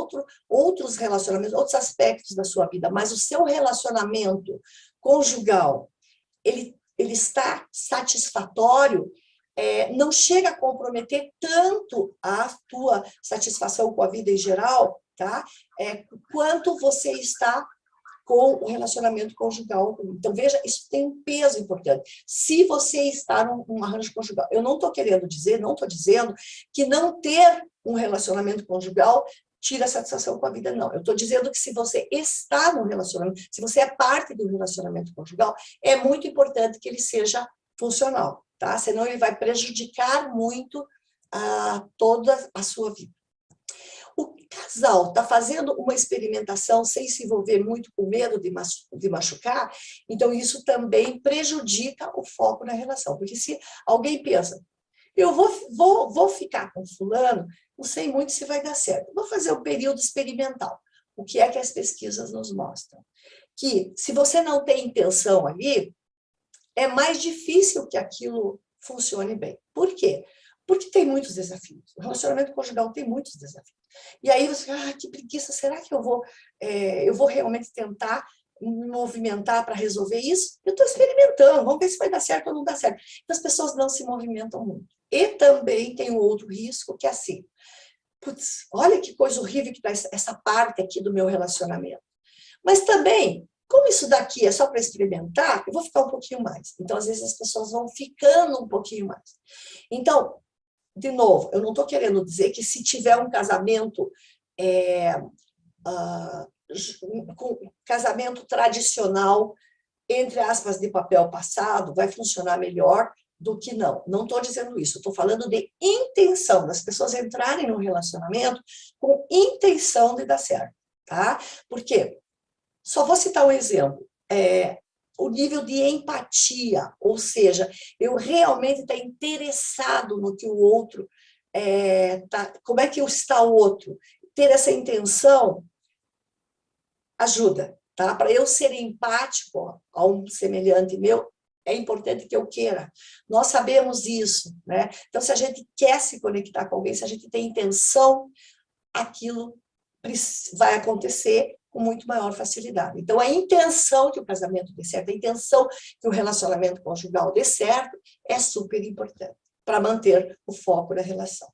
outros relacionamentos, outros aspectos da sua vida, mas o seu relacionamento conjugal, ele está satisfatório, não chega a comprometer tanto a tua satisfação com a vida em geral, tá? Quanto você está com o relacionamento conjugal. Então, veja, isso tem um peso importante. Se você está num arranjo conjugal, eu não estou querendo dizer, não estou dizendo que não ter um relacionamento conjugal tira a satisfação com a vida, não. Eu estou dizendo que se você está no relacionamento, se você é parte do relacionamento conjugal, é muito importante que ele seja funcional, tá? Senão ele vai prejudicar muito toda a sua vida. O casal está fazendo uma experimentação sem se envolver muito com medo de machucar, então isso também prejudica o foco na relação. Porque se alguém pensa, eu vou ficar com fulano, não sei muito se vai dar certo, vou fazer o período experimental. O que é que as pesquisas nos mostram? Que se você não tem intenção ali, é mais difícil que aquilo funcione bem. Por quê? Porque tem muitos desafios. O relacionamento conjugal tem muitos desafios. E aí você, que preguiça, será que eu vou realmente tentar me movimentar para resolver isso? Eu estou experimentando, vamos ver se vai dar certo ou não dá certo. Então, as pessoas não se movimentam muito. E também tem um outro risco, que é assim, putz, olha que coisa horrível que está essa parte aqui do meu relacionamento. Mas também, como isso daqui é só para experimentar, eu vou ficar um pouquinho mais. Então, às vezes, as pessoas vão ficando um pouquinho mais. Então, de novo, eu não estou querendo dizer que se tiver um casamento com casamento tradicional, entre aspas, de papel passado, vai funcionar melhor do que não. Não estou dizendo isso, estou falando de intenção, das pessoas entrarem no relacionamento com intenção de dar certo, tá? Por quê? Só vou citar um exemplo. O nível de empatia, ou seja, eu realmente estar interessado no que o outro como é que está o outro. Ter essa intenção ajuda, tá? Para eu ser empático a um semelhante meu, é importante que eu queira. Nós sabemos isso, né? Então, se a gente quer se conectar com alguém, se a gente tem intenção, aquilo vai acontecer com muito maior facilidade. Então, a intenção que o casamento dê certo, a intenção que o relacionamento conjugal dê certo, é super importante para manter o foco da relação.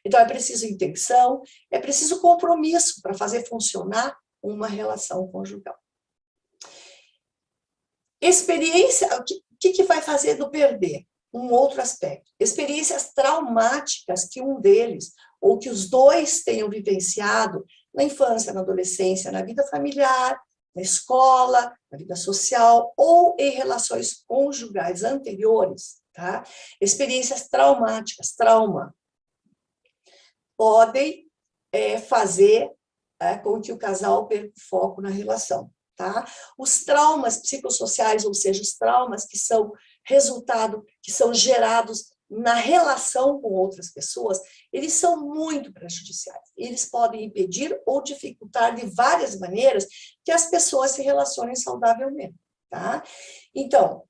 Então, é preciso intenção, é preciso compromisso para fazer funcionar uma relação conjugal. Experiência, o que vai fazer do perder? Um outro aspecto. Experiências traumáticas que um deles, ou que os dois tenham vivenciado na infância, na adolescência, na vida familiar, na escola, na vida social, ou em relações conjugais anteriores, tá? Experiências traumáticas, trauma, podem fazer com que o casal perca o foco na relação, tá? Os traumas psicossociais, ou seja, os traumas que são resultado, que são gerados na relação com outras pessoas, eles são muito prejudiciais. Eles podem impedir ou dificultar de várias maneiras que as pessoas se relacionem saudavelmente, tá? Então,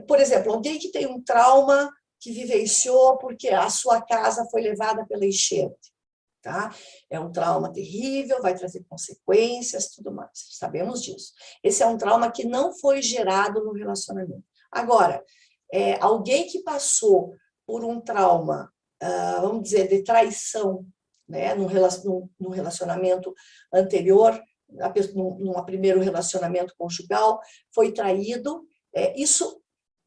por exemplo, alguém que tem um trauma que vivenciou porque a sua casa foi levada pela enchente. tá? É um trauma terrível, vai trazer consequências, tudo mais, sabemos disso. Esse é um trauma que não foi gerado no relacionamento. Agora, alguém que passou por um trauma, vamos dizer, de traição, né, num relacionamento anterior, num primeiro relacionamento conjugal, foi traído, isso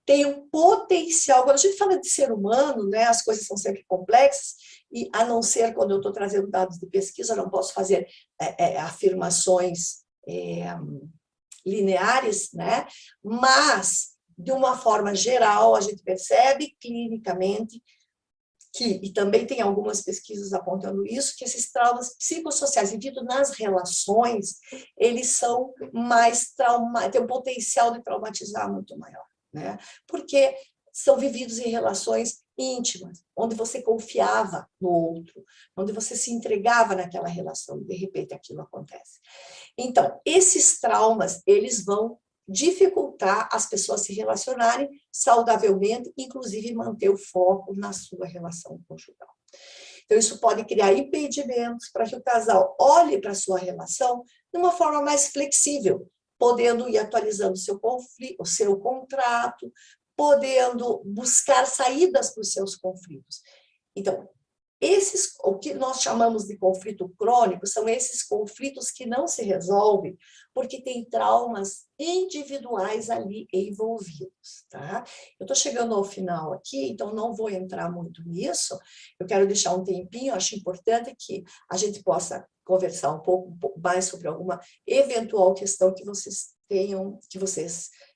tem um potencial. Quando a gente fala de ser humano, né, as coisas são sempre complexas, e a não ser quando eu estou trazendo dados de pesquisa, eu não posso fazer afirmações lineares, né? Mas, de uma forma geral, a gente percebe clinicamente e também tem algumas pesquisas apontando isso, que esses traumas psicossociais devido nas relações, eles são mais têm um potencial de traumatizar muito maior, né? Porque são vividos em relações íntimas, onde você confiava no outro, onde você se entregava naquela relação, e de repente aquilo acontece. Então, esses traumas, eles vão dificultar as pessoas se relacionarem saudavelmente, inclusive manter o foco na sua relação conjugal. Então, isso pode criar impedimentos para que o casal olhe para a sua relação de uma forma mais flexível, podendo ir atualizando o seu contrato, podendo buscar saídas para os seus conflitos. Então, o que nós chamamos de conflito crônico são esses conflitos que não se resolvem porque tem traumas individuais ali envolvidos, tá? Eu estou chegando ao final aqui, então não vou entrar muito nisso, eu quero deixar um tempinho, acho importante que a gente possa conversar um pouco mais sobre alguma eventual questão que vocês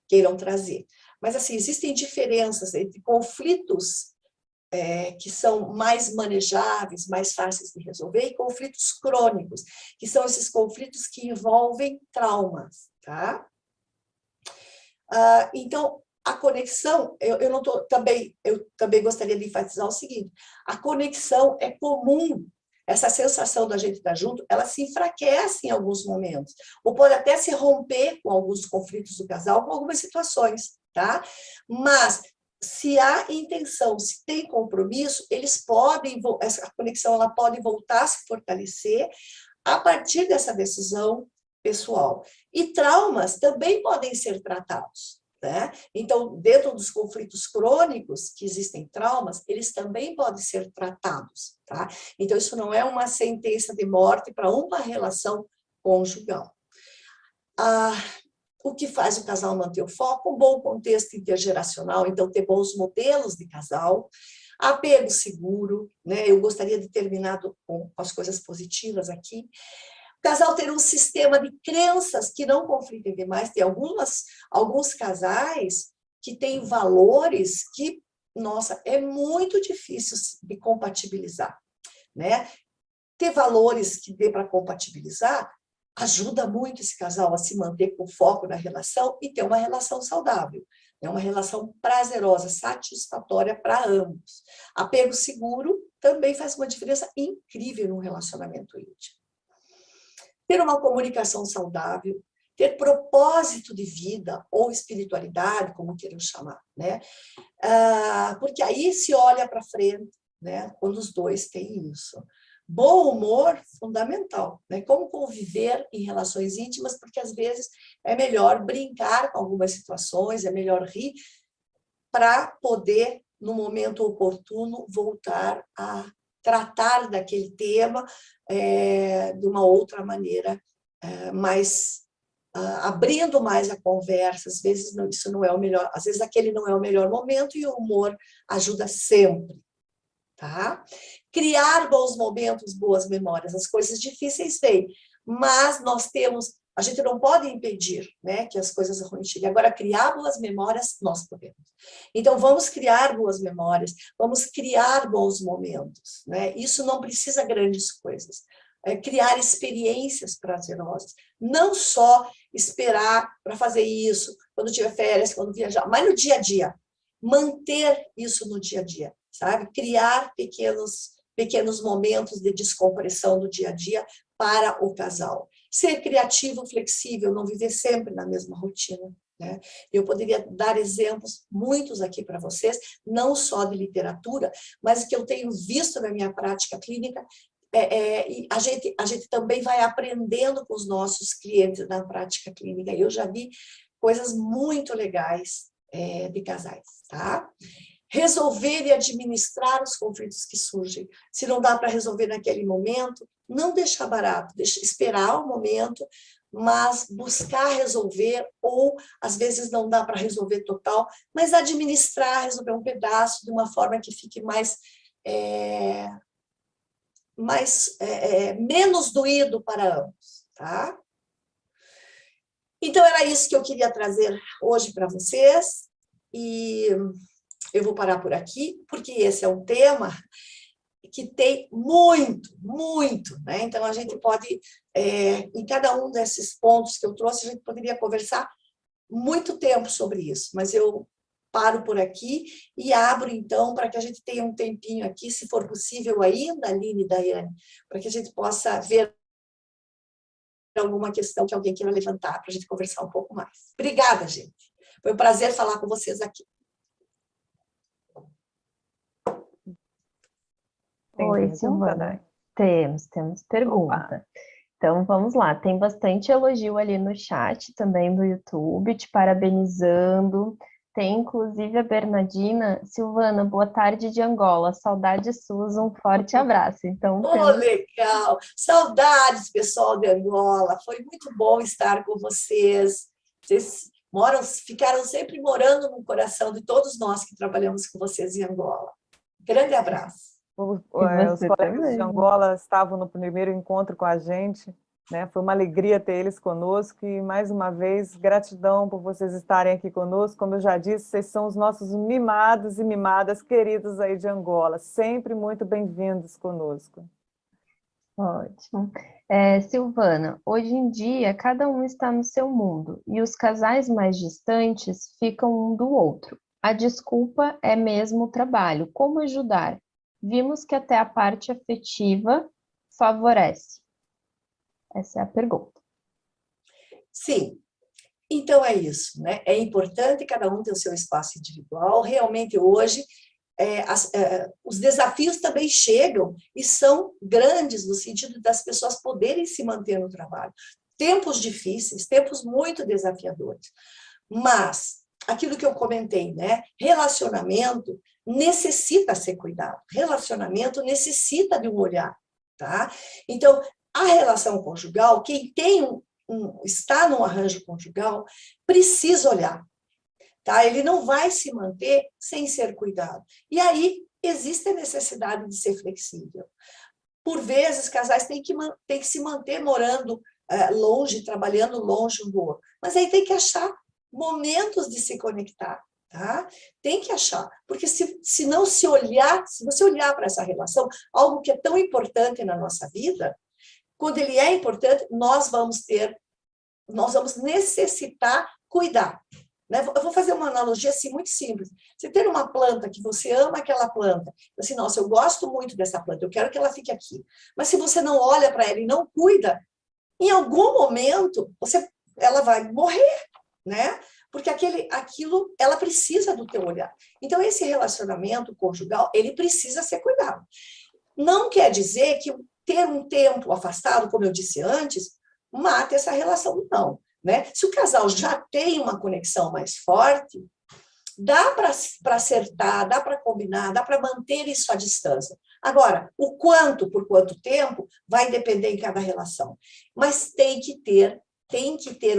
queiram trazer. Mas, assim, existem diferenças entre conflitos que são mais manejáveis, mais fáceis de resolver, e conflitos crônicos, que são esses conflitos que envolvem traumas, tá? Então, a conexão, eu também gostaria de enfatizar o seguinte, a conexão é comum, essa sensação da gente estar junto, ela se enfraquece em alguns momentos, ou pode até se romper com alguns conflitos do casal, com algumas situações, tá? Mas se há intenção, se tem compromisso, essa conexão ela pode voltar a se fortalecer a partir dessa decisão pessoal. E traumas também podem ser tratados, né? Então, dentro dos conflitos crônicos, que existem traumas, eles também podem ser tratados, tá? Então, isso não é uma sentença de morte para uma relação conjugal. O que faz o casal manter o foco? Um bom contexto intergeracional, então ter bons modelos de casal, apego seguro, né? Eu gostaria de terminar com as coisas positivas aqui. O casal ter um sistema de crenças que não conflitem demais. Tem alguns casais que têm valores que, nossa, é muito difícil de compatibilizar, né? Ter valores que dê para compatibilizar ajuda muito esse casal a se manter com foco na relação e ter uma relação saudável, né? Uma relação prazerosa, satisfatória para ambos. Apego seguro também faz uma diferença incrível no relacionamento íntimo. Ter uma comunicação saudável, ter propósito de vida ou espiritualidade, como queiram chamar, né? Porque aí se olha para frente, né? Quando os dois têm isso. Bom humor, fundamental, né? Como conviver em relações íntimas, porque às vezes é melhor brincar com algumas situações, é melhor rir, para poder, no momento oportuno, voltar a tratar daquele tema de uma outra maneira, abrindo mais a conversa. Às vezes isso não é o melhor, às vezes aquele não é o melhor momento, e o humor ajuda sempre. Tá? Criar bons momentos, boas memórias. As coisas difíceis vêm, mas a gente não pode impedir, né, que as coisas ruins cheguem. Agora, criar boas memórias, nós podemos. Então, vamos criar boas memórias, vamos criar bons momentos, né? Isso não precisa grandes coisas. Criar experiências prazerosas, não só esperar para fazer isso quando tiver férias, quando viajar, mas no dia a dia. Manter isso no dia a dia, sabe? Criar pequenos momentos de descompressão do dia a dia para o casal. Ser criativo, flexível, não viver sempre na mesma rotina, né? Eu poderia dar exemplos, muitos aqui para vocês, não só de literatura, mas que eu tenho visto na minha prática clínica, e a gente também vai aprendendo com os nossos clientes na prática clínica. Eu já vi coisas muito legais de casais, tá? Resolver e administrar os conflitos que surgem. Se não dá para resolver naquele momento, não deixar barato, esperar o momento, mas buscar resolver, ou às vezes não dá para resolver total, mas administrar, resolver um pedaço de uma forma que fique menos doído para ambos, tá? Então, era isso que eu queria trazer hoje para vocês, e eu vou parar por aqui, porque esse é um tema que tem muito, muito, né? Então, a gente pode, em cada um desses pontos que eu trouxe, a gente poderia conversar muito tempo sobre isso, mas eu paro por aqui e abro, então, para que a gente tenha um tempinho aqui, se for possível ainda, Aline e Daiane, para que a gente possa ver alguma questão que alguém queira levantar, para a gente conversar um pouco mais. Obrigada, gente. Foi um prazer falar com vocês aqui. Tem Oi, pergunta, Silvana. Dai? Temos pergunta. Opa. Então, vamos lá. Tem bastante elogio ali no chat também do YouTube, te parabenizando. Tem, inclusive, a Bernardina. Silvana, boa tarde de Angola. Saudades suas, um forte abraço. Então, Oh, legal! Saudades, pessoal de Angola. Foi muito bom estar com vocês. Vocês ficaram sempre morando no coração de todos nós que trabalhamos com vocês em Angola. Grande abraço. Os você colegas de também. Angola estavam no primeiro encontro com a gente, né? Foi uma alegria ter eles conosco e, mais uma vez, gratidão por vocês estarem aqui conosco. Como eu já disse, vocês são os nossos mimados e mimadas queridos aí de Angola, sempre muito bem-vindos conosco. Ótimo. Silvana, hoje em dia, cada um está no seu mundo e os casais mais distantes ficam um do outro. A desculpa é mesmo o trabalho. Como ajudar? Vimos que até a parte afetiva favorece. Essa é a pergunta. Sim. Então, é isso, né? É importante cada um ter o seu espaço individual. Realmente, hoje, os desafios também chegam e são grandes no sentido das pessoas poderem se manter no trabalho. Tempos difíceis, tempos muito desafiadores. Mas, aquilo que eu comentei, né? Relacionamento necessita ser cuidado. Relacionamento necessita de um olhar, tá? Então, a relação conjugal, quem tem está num arranjo conjugal, precisa olhar, tá? Ele não vai se manter sem ser cuidado. E aí existe a necessidade de ser flexível. Por vezes, casais têm que se manter morando longe, trabalhando longe um do outro, mas aí tem que achar momentos de se conectar, tá? Tem que achar, porque se você olhar para essa relação, algo que é tão importante na nossa vida, quando ele é importante, nós vamos necessitar cuidar. Né? Eu vou fazer uma analogia assim, muito simples. Você tem uma planta que você ama aquela planta, assim, nossa, eu gosto muito dessa planta, eu quero que ela fique aqui. Mas se você não olha para ela e não cuida, em algum momento ela vai morrer, né? Porque aquilo, ela precisa do teu olhar. Então, esse relacionamento conjugal, ele precisa ser cuidado. Não quer dizer que ter um tempo afastado, como eu disse antes, mata essa relação, não. Né? Se o casal já tem uma conexão mais forte, dá para acertar, dá para combinar, dá para manter isso à distância. Agora, o quanto, por quanto tempo, vai depender em cada relação. Mas tem que ter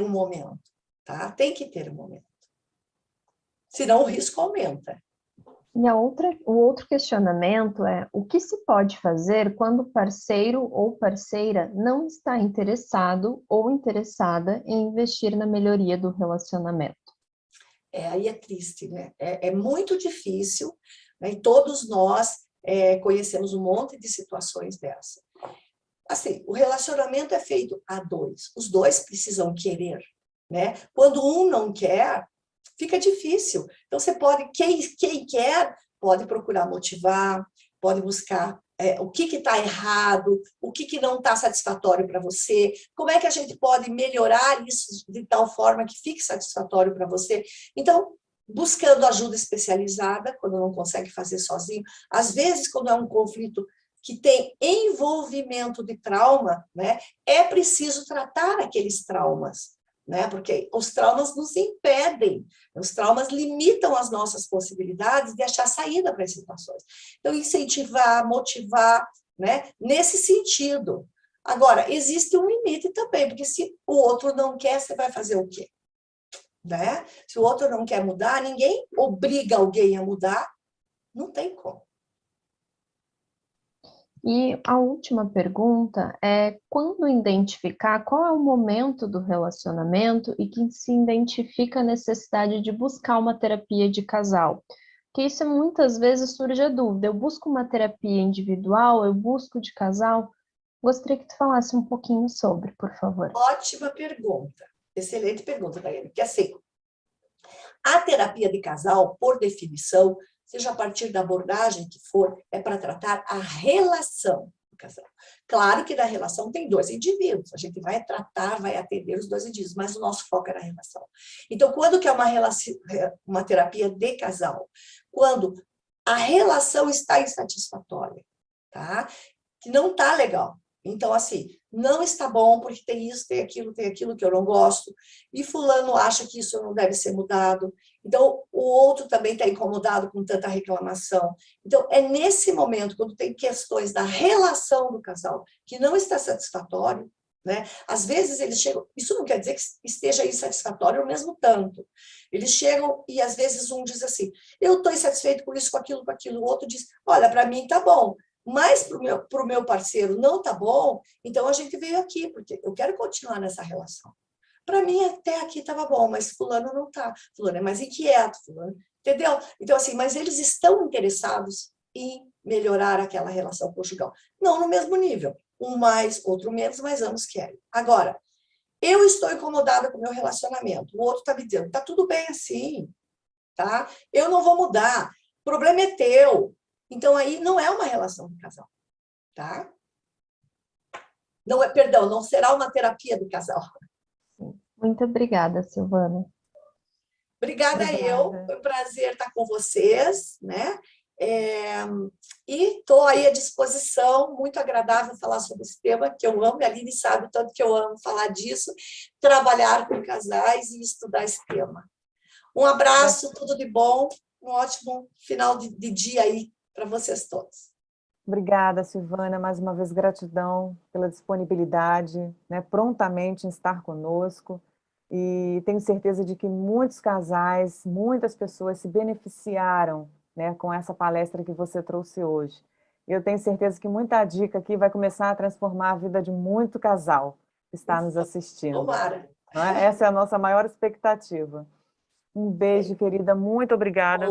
um momento, tá? Tem que ter um momento. Senão o risco aumenta. E o outro questionamento é: o que se pode fazer quando o parceiro ou parceira não está interessado ou interessada em investir na melhoria do relacionamento? Aí é triste, né? É muito difícil, né? E todos nós conhecemos um monte de situações dessa. Assim, o relacionamento é feito a dois. Os dois precisam querer, né? Quando um não quer, fica difícil. Então, você pode, quem quer, pode procurar motivar, pode buscar o que está errado, o que não está satisfatório para você, como é que a gente pode melhorar isso de tal forma que fique satisfatório para você. Então, buscando ajuda especializada, quando não consegue fazer sozinho. Às vezes, quando é um conflito que tem envolvimento de trauma, né, é preciso tratar aqueles traumas, né, porque os traumas nos impedem, os traumas limitam as nossas possibilidades de achar saída para as situações. Então, incentivar, motivar, né, nesse sentido. Agora, existe um limite também, porque se o outro não quer, você vai fazer o quê? Né? Se o outro não quer mudar, ninguém obriga alguém a mudar, não tem como. E a última pergunta é quando identificar qual é o momento do relacionamento e que se identifica a necessidade de buscar uma terapia de casal. Porque isso muitas vezes surge a dúvida, eu busco uma terapia individual, eu busco de casal? Gostaria que tu falasse um pouquinho sobre, por favor. Ótima pergunta, excelente pergunta, Daiane, porque assim, a terapia de casal, por definição, seja a partir da abordagem que for, é para tratar a relação do casal. Claro que na relação tem dois indivíduos, a gente vai tratar, vai atender os dois indivíduos, mas o nosso foco é na relação. Então, quando que é uma terapia de casal? Quando a relação está insatisfatória, tá? Que não está legal. Então, assim, não está bom porque tem isso, tem aquilo que eu não gosto, e fulano acha que isso não deve ser mudado, então o outro também está incomodado com tanta reclamação. Então, é nesse momento, quando tem questões da relação do casal que não está satisfatório, né? Às vezes eles chegam, isso não quer dizer que esteja insatisfatório ao mesmo tanto. Eles chegam e às vezes um diz assim, eu estou insatisfeito com isso, com aquilo, o outro diz, olha, para mim tá bom, mas para o meu parceiro não tá bom, então a gente veio aqui, porque eu quero continuar nessa relação. Para mim, até aqui estava bom, mas fulano não tá. Fulano é mais inquieto, fulano, entendeu? Então, assim, mas eles estão interessados em melhorar aquela relação conjugal. Não no mesmo nível. Um mais, outro menos, mas ambos querem. Agora, eu estou incomodada com o meu relacionamento. O outro está me dizendo, tá tudo bem assim, tá? Eu não vou mudar. O problema é teu. Então, aí não é uma relação de casal, tá? Não é, perdão, não será uma terapia do casal. Muito obrigada, Silvana. Obrigada eu, foi um prazer estar com vocês, né? E estou aí à disposição, muito agradável falar sobre esse tema, que eu amo, e a Aline sabe o tanto que eu amo falar disso, trabalhar com casais e estudar esse tema. Um abraço, tudo de bom, um ótimo final de dia aí para vocês todos. Obrigada, Silvana, mais uma vez gratidão pela disponibilidade, né, prontamente em estar conosco, e tenho certeza de que muitos casais, muitas pessoas se beneficiaram, né, com essa palestra que você trouxe hoje. Eu tenho certeza que muita dica aqui vai começar a transformar a vida de muito casal que está nos assistindo. Tomara. Não é? Essa é a nossa maior expectativa. Um beijo, querida, muito obrigada.